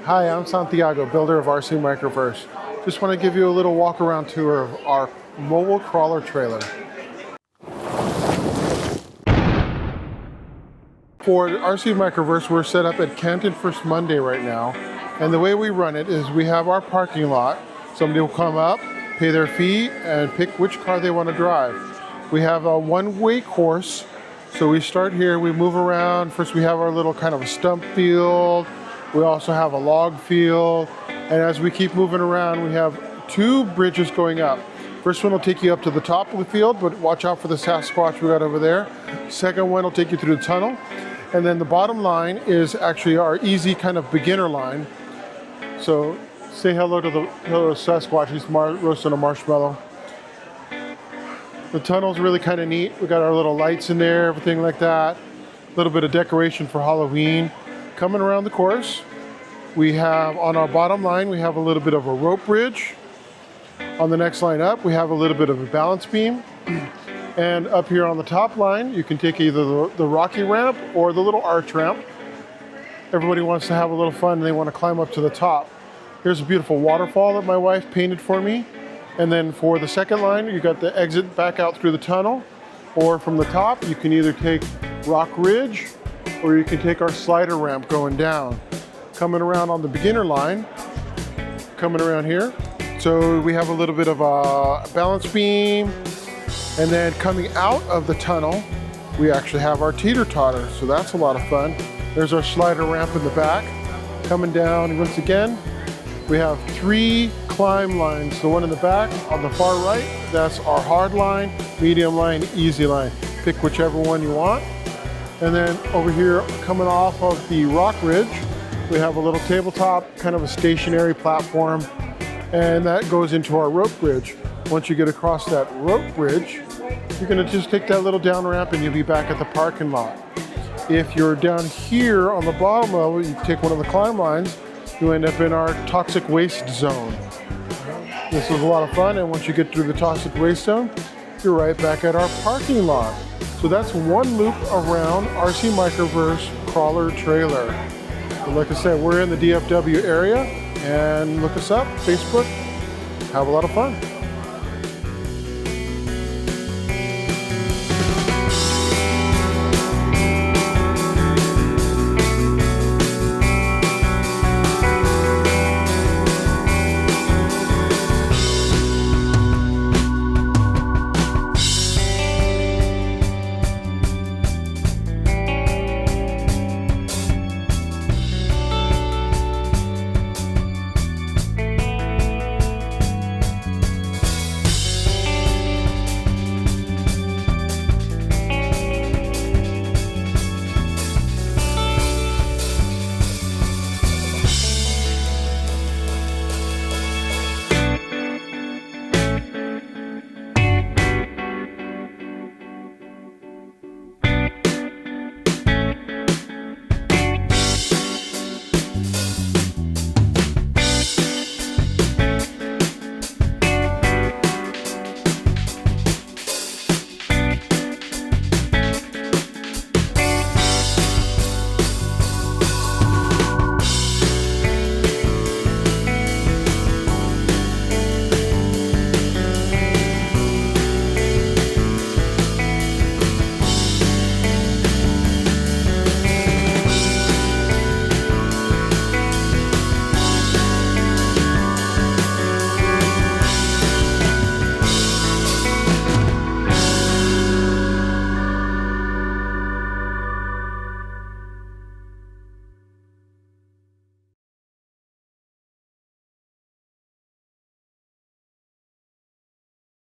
Hi, I'm Santiago, builder of RC Microverse. Just want to give you a little walk around tour of our mobile crawler trailer. For RC Microverse, we're set up at Canton First Monday right now. And the way we run it is we have our parking lot. Somebody will come up, pay their fee, and pick which car they want to drive. We have a one-way course. So we start here, we move around. First we have our little kind of a stump field. We also have a log field. And as we keep moving around, we have two bridges going up. First one will take you up to the top of the field, but watch out for the Sasquatch we got over there. Second one will take you through the tunnel. And then the bottom line is actually our easy kind of beginner line. So say hello to the Sasquatch. He's roasting a marshmallow. The tunnel's really kind of neat. We got our little lights in there, everything like that. A little bit of decoration for Halloween. Coming around the course, we have on our bottom line, we have a little bit of a rope bridge. On the next line up, we have a little bit of a balance beam. And up here on the top line, you can take either the rocky ramp or the little arch ramp. Everybody wants to have a little fun and they want to climb up to the top. Here's a beautiful waterfall that my wife painted for me. And then for the second line, you got the exit back out through the tunnel. Or from the top, you can either take Rock Ridge or you can take our slider ramp going down. Coming around on the beginner line, coming around here. So we have a little bit of a balance beam. And then coming out of the tunnel, we actually have our teeter-totter. So that's a lot of fun. There's our slider ramp in the back. Coming down, once again, we have three climb lines. The one in the back, on the far right, that's our hard line, medium line, easy line. Pick whichever one you want. And then over here, coming off of the rock ridge, we have a little tabletop, kind of a stationary platform, and that goes into our rope bridge. Once you get across that rope bridge, you're gonna just take that little down ramp and you'll be back at the parking lot. If you're down here on the bottom level, you take one of the climb lines, you end up in our toxic waste zone. This is a lot of fun, and once you get through the toxic waste zone, you're right back at our parking lot. So that's one loop around RC Microverse crawler trailer. But like I said, we're in the DFW area, and look us up, Facebook. Have a lot of fun.